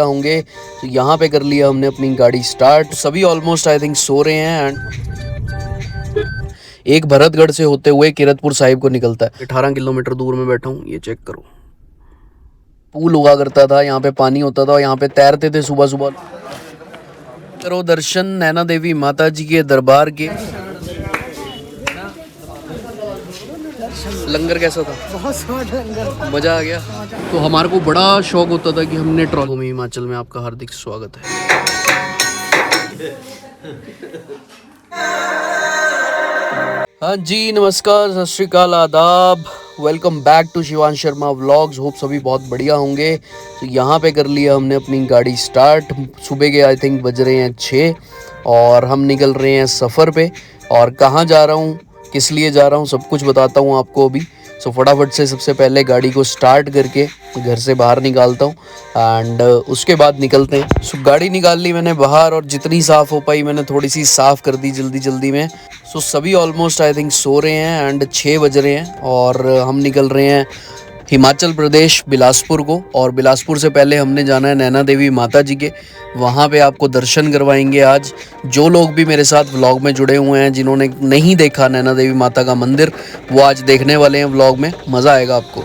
होंगे। तो यहाँ पे कर लिया हमने अपनी गाड़ी स्टार्ट। सभी ऑलमोस्ट आई थिंक सो रहे हैं। एंड एक भरतगढ़ से होते हुए कीरतपुर साहिब को निकलता है। 18 किलोमीटर दूर में बैठा हूँ, ये चेक करो। पूल हुआ करता था, यहाँ पे पानी होता था, यहाँ पे तैरते थे सुबह सुबह। करो दर्शन नैना देवी माता जी के दरबार के। लंगर कैसा था? बहुत स्वाद लंगर, मजा आ गया। तो हमारे को बड़ा शौक होता था कि हमने ट्रॉली में हिमाचल में। आपका हार्दिक स्वागत है। हाँ जी, नमस्कार, सत श्री अकाल, आदाब। Welcome back to Shivansh Sharma vlogs. Hope सभी बहुत बढ़िया होंगे। तो यहाँ पे कर लिया हमने अपनी गाड़ी स्टार्ट। सुबह के आई थिंक बज रहे हैं 6 और हम निकल रहे हैं सफ़र पे। और कहाँ जा रहा हूँ, किस लिए जा रहा हूँ, सब कुछ बताता हूँ आपको अभी। सो फटाफट से सबसे पहले गाड़ी को स्टार्ट करके घर से बाहर निकालता हूँ एंड उसके बाद निकलते हैं। सो गाड़ी निकाल ली मैंने बाहर और जितनी साफ़ हो पाई मैंने थोड़ी सी साफ़ कर दी जल्दी जल्दी में। सो सभी ऑलमोस्ट आई थिंक सो रहे हैं एंड 6 बज रहे हैं और हम निकल रहे हैं हिमाचल प्रदेश बिलासपुर को। और बिलासपुर से पहले हमने जाना है नैना देवी माता जी के। वहाँ पे आपको दर्शन करवाएंगे आज। जो लोग भी मेरे साथ व्लॉग में जुड़े हुए हैं, जिन्होंने नहीं देखा नैना देवी माता का मंदिर, वो आज देखने वाले हैं व्लॉग में। मज़ा आएगा आपको।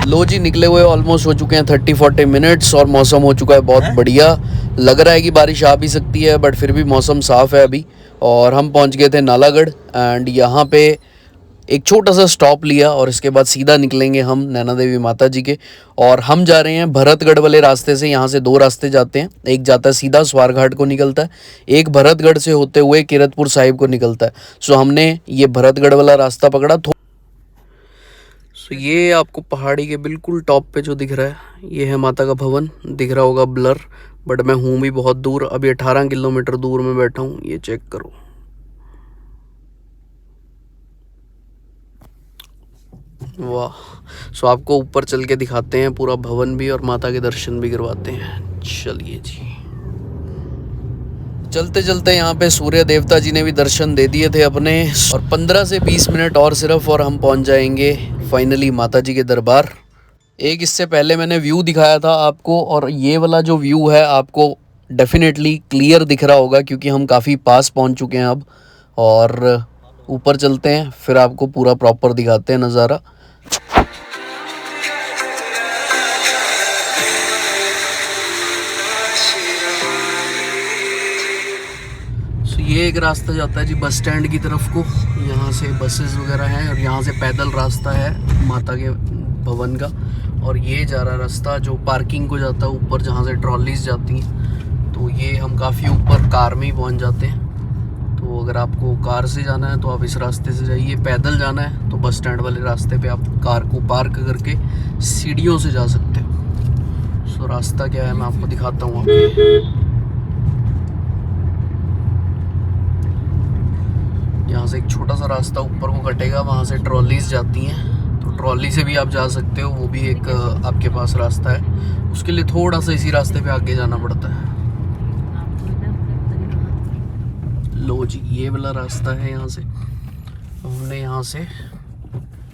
लो जी, निकले हुए ऑलमोस्ट हो चुके हैं 30-40 मिनट्स और मौसम हो चुका है बहुत बढ़िया। लग रहा है कि बारिश आ भी सकती है बट फिर भी मौसम साफ़ है अभी। और हम पहुंच गए थे नालागढ़ एंड यहाँ पे एक छोटा सा स्टॉप लिया और इसके बाद सीधा निकलेंगे हम नैना देवी माता जी के। और हम जा रहे हैं भरतगढ़ वाले रास्ते से। यहाँ से 2 रास्ते जाते हैं। एक जाता है सीधा स्वारघाट को निकलता है, एक भरतगढ़ से होते हुए कीरतपुर साहिब को निकलता है। सो हमने ये भरतगढ़ वाला रास्ता पकड़ा। सो ये आपको पहाड़ी के बिल्कुल टॉप पे जो दिख रहा है, ये है माता का भवन। दिख रहा होगा ब्लर, बट मैं हूँ भी बहुत दूर। अभी 18 किलोमीटर दूर में बैठा हूँ, ये चेक करो। वाह। सो आपको ऊपर चल के दिखाते हैं पूरा भवन भी और माता के दर्शन भी करवाते हैं। चलिए जी। चलते चलते यहाँ पे सूर्य देवता जी ने भी दर्शन दे दिए थे अपने। और 15 से 20 मिनट और सिर्फ और हम पहुँच जाएंगे फाइनली माता जी के दरबार। एक इससे पहले मैंने व्यू दिखाया था आपको और ये वाला जो व्यू है आपको डेफिनेटली क्लियर दिख रहा होगा क्योंकि हम काफ़ी पास पहुँच चुके हैं अब। और ऊपर चलते हैं फिर आपको पूरा प्रॉपर दिखाते हैं नज़ारा। ये एक रास्ता जाता है जी बस स्टैंड की तरफ को। यहाँ से बसेस वगैरह हैं और यहाँ से पैदल रास्ता है माता के भवन का। और ये जा रहा रास्ता जो पार्किंग को जाता है ऊपर, जहाँ से ट्रॉलीज जाती हैं। तो ये हम काफ़ी ऊपर कार में ही पहुँच जाते हैं। तो अगर आपको कार से जाना है तो आप इस रास्ते से जाइए। पैदल जाना है तो बस स्टैंड वाले रास्ते पर आप कार को पार्क करके सीढ़ियों से जा सकते हो। सो रास्ता क्या है मैं आपको दिखाता हूँ। यहाँ से एक छोटा सा रास्ता ऊपर को कटेगा, वहाँ से ट्रॉलीज जाती हैं। तो ट्रॉली से भी आप जा सकते हो, वो भी एक आपके पास रास्ता है। उसके लिए थोड़ा सा इसी रास्ते पे आगे जाना पड़ता है। लो जी, ये वाला रास्ता है। यहाँ से हमने यहाँ से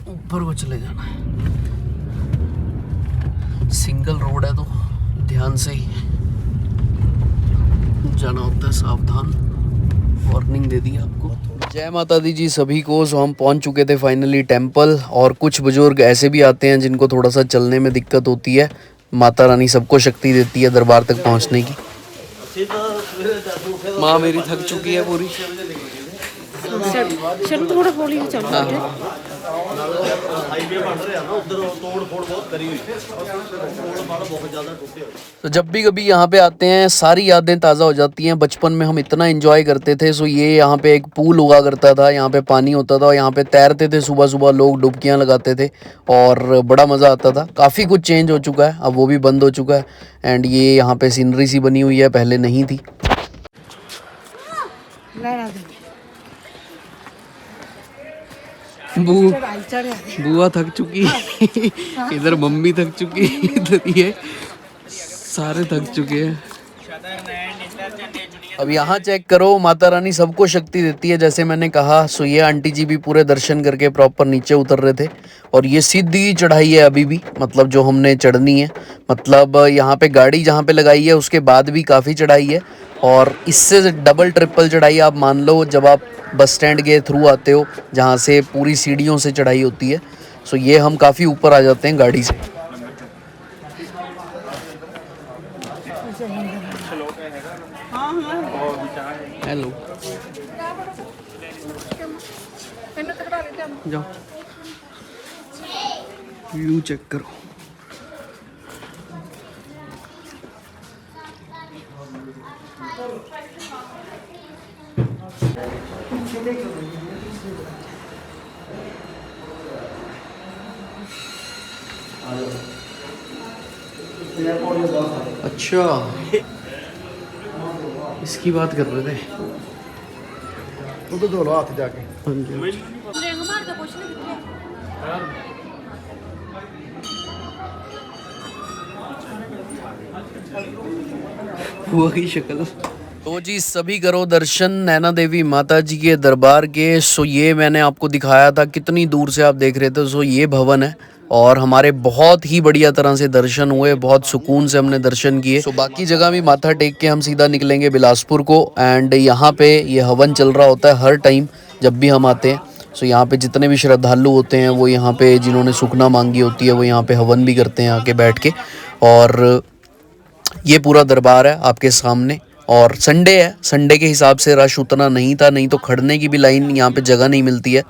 ऊपर को चले जाना है। सिंगल रोड है तो ध्यान से ही जाना होता है, सावधान। वार्निंग दे दी आपको। जय माता दी जी सभी को। सो हम पहुंच चुके थे फाइनली टेंपल। और कुछ बुजुर्ग ऐसे भी आते हैं जिनको थोड़ा सा चलने में दिक्कत होती है। माता रानी सबको शक्ति देती है दरबार तक पहुंचने की। माँ मेरी थक चुकी है पूरी। शर्म थोड़ा हौली चल रहा है। तो जब भी कभी यहाँ पे आते हैं सारी यादें ताज़ा हो जाती हैं। बचपन में हम इतना एंजॉय करते थे। सो ये यहाँ पे एक पूल हुआ करता था, यहाँ पे पानी होता था और यहाँ पे तैरते थे। सुबह सुबह लोग डुबकियाँ लगाते थे और बड़ा मज़ा आता था। काफ़ी कुछ चेंज हो चुका है, अब वो भी बंद हो चुका है। एंड ये यहाँ पे सीनरी सी बनी हुई है, पहले नहीं थी। बुआ थक चुकी इधर मम्मी थक चुकी, इधर ये सारे थक चुके हैं। अब यहाँ चेक करो, माता रानी सबको शक्ति देती है जैसे मैंने कहा। सो ये आंटी जी भी पूरे दर्शन करके प्रॉपर नीचे उतर रहे थे और ये सीधी चढ़ाई है अभी भी, मतलब जो हमने चढ़नी है। मतलब यहाँ पे गाड़ी जहाँ पे लगाई है उसके बाद भी काफ़ी चढ़ाई है और इससे डबल ट्रिपल चढ़ाई आप मान लो जब आप बस स्टैंड के थ्रू आते हो जहाँ से पूरी सीढ़ियों से चढ़ाई होती है। सो ये हम काफ़ी ऊपर आ जाते हैं गाड़ी से। हेलो, जाओ व्यू चेक करो। अच्छा, इसकी बात कर रहे थे। वो तो धो लो हाथ जाके। हाँ जी, वो की शक्ल। तो जी सभी करो दर्शन नैना देवी माता जी के दरबार के। सो ये मैंने आपको दिखाया था, कितनी दूर से आप देख रहे थे। सो ये भवन है और हमारे बहुत ही बढ़िया तरह से दर्शन हुए, बहुत सुकून से हमने दर्शन किए। सो बाकी जगह भी माथा टेक के हम सीधा निकलेंगे बिलासपुर को। एंड यहाँ पे ये हवन चल रहा होता है हर टाइम जब भी हम आते हैं। सो यहाँ पे जितने भी श्रद्धालु होते हैं वो यहाँ पे जिन्होंने सुखना मांगी होती है वो यहाँ पे हवन भी करते हैं आके बैठ के। और ये पूरा दरबार है आपके सामने और संडे है, संडे के हिसाब से रश उतना नहीं था, नहीं तो खड़ने की भी लाइन यहाँ पे जगह नहीं मिलती है,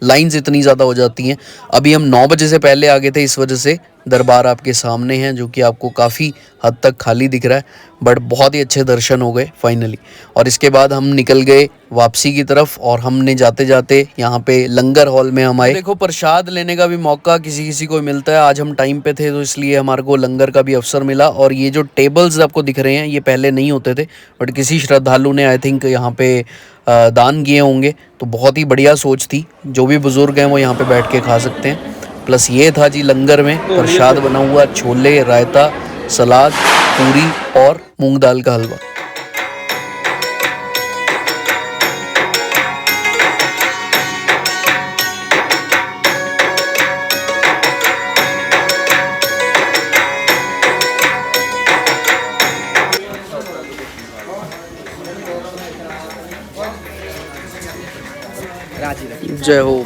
लाइंस इतनी ज़्यादा हो जाती हैं। अभी हम 9 बजे से पहले आ गए थे, इस वजह से दरबार आपके सामने है जो कि आपको काफ़ी हद तक खाली दिख रहा है, बट बहुत ही अच्छे दर्शन हो गए फाइनली। और इसके बाद हम निकल गए वापसी की तरफ और हमने जाते जाते यहाँ पे लंगर हॉल में हम आए। देखो प्रसाद लेने का भी मौका किसी किसी को मिलता है, आज हम टाइम पे थे तो इसलिए हमारे को लंगर का भी अवसर मिला। और ये जो टेबल्स आपको दिख रहे हैं ये पहले नहीं होते थे, बट किसी श्रद्धालु ने आई थिंक यहाँ पे दान किए होंगे, तो बहुत ही बढ़िया सोच थी। जो भी बुजुर्ग हैं वो यहाँ पे बैठ के खा सकते हैं। प्लस ये था जी लंगर में प्रसाद बना हुआ, छोले, रायता, सलाद, पूरी और मूंग दाल का हलवा। जय हो।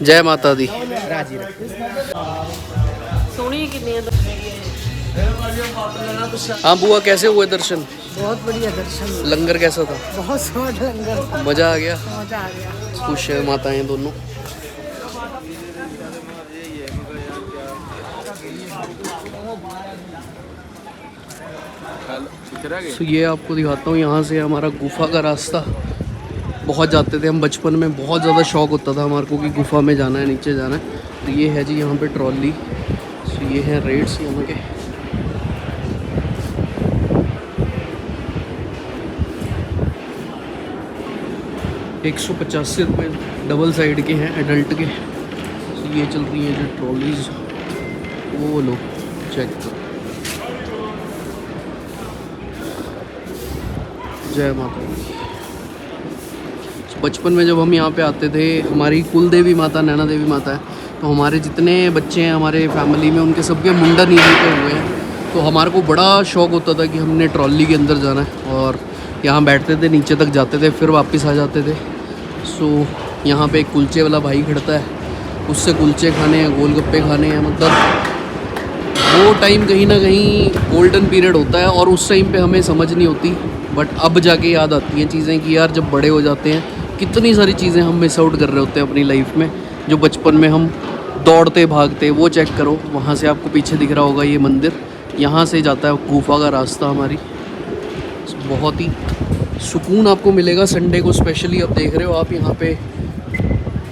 जय माता दी। हाँ बुआ, कैसे हुए दर्शन? बहुत बढ़िया दर्शन, लंगर कैसा था? बहुत स्वाद लंगर, मजा आ गया, मजा आ गया। खुश है माताएं दोनों। तो ये आपको दिखाता हूँ, यहाँ से हमारा गुफा का रास्ता। बहुत जाते थे हम बचपन में, बहुत ज़्यादा शौक होता था हमारे को कि गुफा में जाना है, नीचे जाना है। तो ये है जी यहाँ पे ट्रॉली। तो ये है रेट्स यहाँ के। ₹185 डबल साइड के हैं एडल्ट के। तो ये चल रही हैं जो ट्रॉलीज, वो लो चेक करो। जय माता दी। बचपन में जब हम यहाँ पे आते थे, हमारी कुल देवी माता नैना देवी माता है, तो हमारे जितने बच्चे हैं हमारे फैमिली में उनके सबके मुंडन यहीं पे हुए हैं। तो हमारे को बड़ा शौक़ होता था कि हमने ट्रॉली के अंदर जाना है और यहाँ बैठते थे, नीचे तक जाते थे, फिर वापस आ जाते थे। सो यहाँ पे एक कुलचे वाला भाई खड़ता है, उससे कुलचे खाने हैं, गोलगप्पे खाने हैं। मतलब वो टाइम कहीं ना कहीं गोल्डन पीरियड होता है और उस टाइम पे हमें समझ नहीं होती, बट अब जाके याद आती हैं चीज़ें कि यार जब बड़े हो जाते हैं कितनी सारी चीज़ें हम मिस आउट कर रहे होते हैं अपनी लाइफ में, जो बचपन में हम दौड़ते भागते। वो चेक करो, वहाँ से आपको पीछे दिख रहा होगा ये मंदिर, यहाँ से जाता है गुफा का रास्ता हमारी। बहुत ही सुकून आपको मिलेगा संडे को स्पेशली। अब देख रहे हो आप यहाँ पे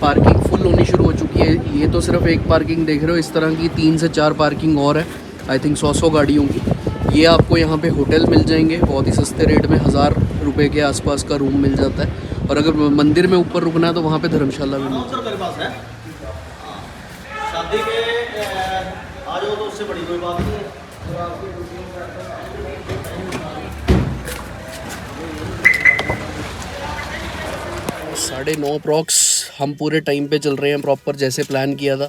पार्किंग फुल होनी शुरू हो चुकी है। ये तो सिर्फ एक पार्किंग देख रहे हो, इस तरह की 3 से 4 पार्किंग और है, आई थिंक 100 गाड़ियों की। ये आपको यहाँ पे होटल मिल जाएंगे बहुत ही सस्ते रेट में, 1000 रुपये के आसपास का रूम मिल जाता है। और अगर मंदिर में ऊपर रुकना है तो वहाँ पे धर्मशाला भी मिल जाता है। शादी के आ जाओ तो उससे बड़ी कोई बात नहीं है। 9:30 अप्रॉक्स हम पूरे टाइम पे चल रहे हैं प्रॉपर जैसे प्लान किया था।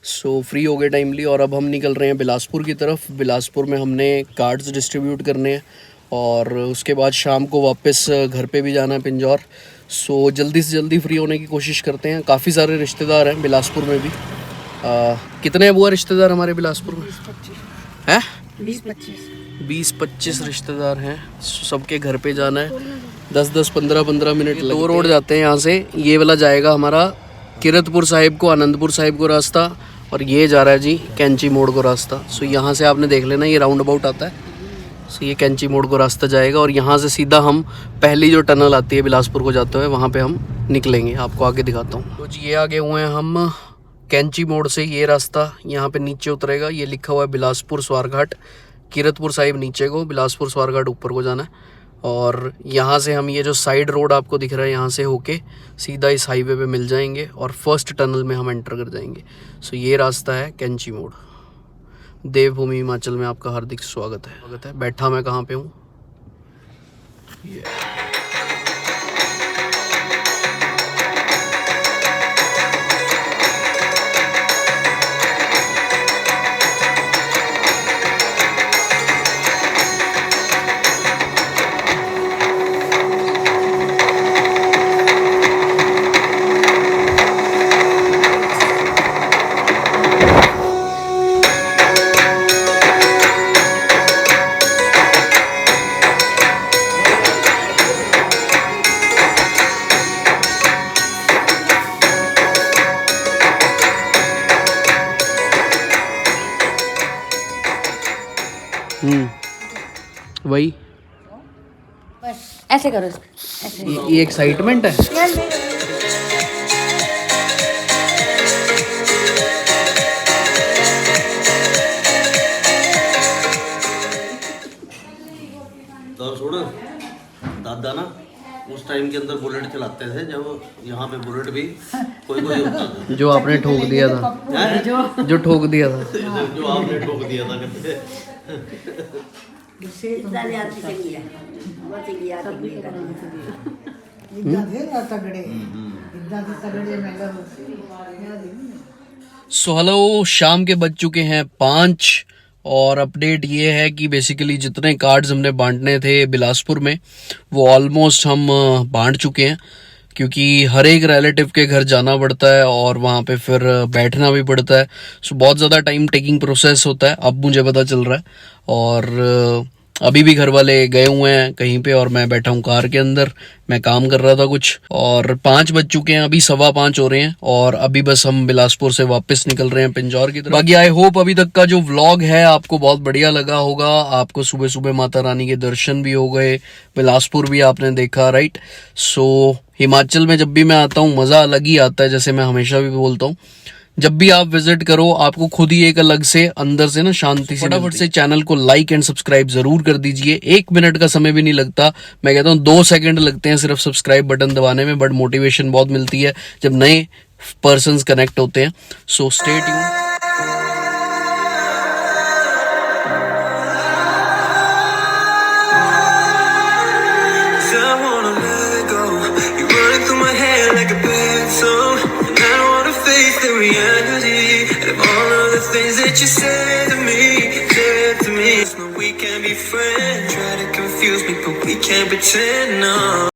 सो फ्री हो गए टाइमली और अब हम निकल रहे हैं बिलासपुर की तरफ। बिलासपुर में हमने कार्ड्स डिस्ट्रीब्यूट करने हैं और उसके बाद शाम को वापस घर पे भी जाना है पिंजौर। सो जल्दी से जल्दी फ्री होने की कोशिश करते हैं। काफ़ी सारे रिश्तेदार हैं बिलासपुर में भी। कितने हैं बुआ रिश्तेदार हमारे बिलासपुर में? हैं 20-25 रिश्तेदार हैं। सबके घर पे जाना है। 10-10, 15-15 मिनट 2 रोड जाते हैं यहाँ से। ये वाला जाएगा हमारा किरतपुर साहिब को, आनंदपुर साहिब को रास्ता, और ये जा रहा है जी कैंची मोड़ को रास्ता। सो यहाँ से आपने देख लेना, ये राउंड अबाउट आता है। सो ये कैंची मोड़ को रास्ता जाएगा और यहाँ से सीधा हम पहली जो टनल आती है बिलासपुर को जाते हुए वहाँ पे हम निकलेंगे। आपको आगे दिखाता हूँ। तो जी ये आगे हुए हैं हम कैंची मोड़ से। ये रास्ता यहाँ पे नीचे उतरेगा, ये लिखा हुआ है बिलासपुर स्वारघाट। किरतपुर साहिब नीचे को, बिलासपुर स्वारघाट ऊपर को जाना है। और यहाँ से हम ये जो साइड रोड आपको दिख रहा है यहाँ से होके सीधा इस हाईवे पे मिल जाएंगे और फर्स्ट टनल में हम एंटर कर जाएंगे। सो ये रास्ता है कैंची मोड़। देवभूमि हिमाचल में आपका हार्दिक स्वागत है। बैठा मैं कहाँ पे हूँ? वही बस ऐसे करो, ऐसे। ये एक्साइटमेंट है। तो सुन, दादा ना उस टाइम के अंदर बुलेट चलाते थे जब यहाँ पे बुलेट भी कोई होता था। जो आपने ठोक दिया था, जो ठोक दिया था, जो आपने ठोक दिया था करते। सो हेलो, शाम के बज चुके हैं 5 और अपडेट ये है कि बेसिकली जितने कार्ड्स हमने बांटने थे बिलासपुर में वो ऑलमोस्ट हम बांट चुके हैं, क्योंकि हर एक रिलेटिव के घर जाना पड़ता है और वहाँ पे फिर बैठना भी पड़ता है। सो बहुत ज़्यादा टाइम टेकिंग प्रोसेस होता है, अब मुझे पता चल रहा है। और अभी भी घर वाले गए हुए हैं कहीं पे और मैं बैठा हूँ कार के अंदर, मैं काम कर रहा था कुछ। और 5 बज चुके हैं, अभी 5:15 हो रहे हैं और अभी बस हम बिलासपुर से वापस निकल रहे हैं पिंजौर की तरफ। बाकी आई होप अभी तक का जो व्लॉग है आपको बहुत बढ़िया लगा होगा। आपको सुबह सुबह माता रानी के दर्शन भी हो गए, बिलासपुर भी आपने देखा, राइट। सो हिमाचल में जब भी मैं आता हूँ मज़ा अलग ही आता है, जैसे मैं हमेशा भी बोलता हूँ। जब भी आप विजिट करो आपको खुद ही एक अलग से अंदर से ना शांति से। फटाफट से चैनल को लाइक एंड सब्सक्राइब जरूर कर दीजिए। 1 मिनट का समय भी नहीं लगता, मैं कहता हूँ 2 सेकंड लगते हैं सिर्फ सब्सक्राइब बटन दबाने में, बट मोटिवेशन बहुत मिलती है जब नए पर्सन्स कनेक्ट होते हैं। So stay tuned. Things that you said to me, no, we can't be friends. Try to confuse me, but we can't pretend, no.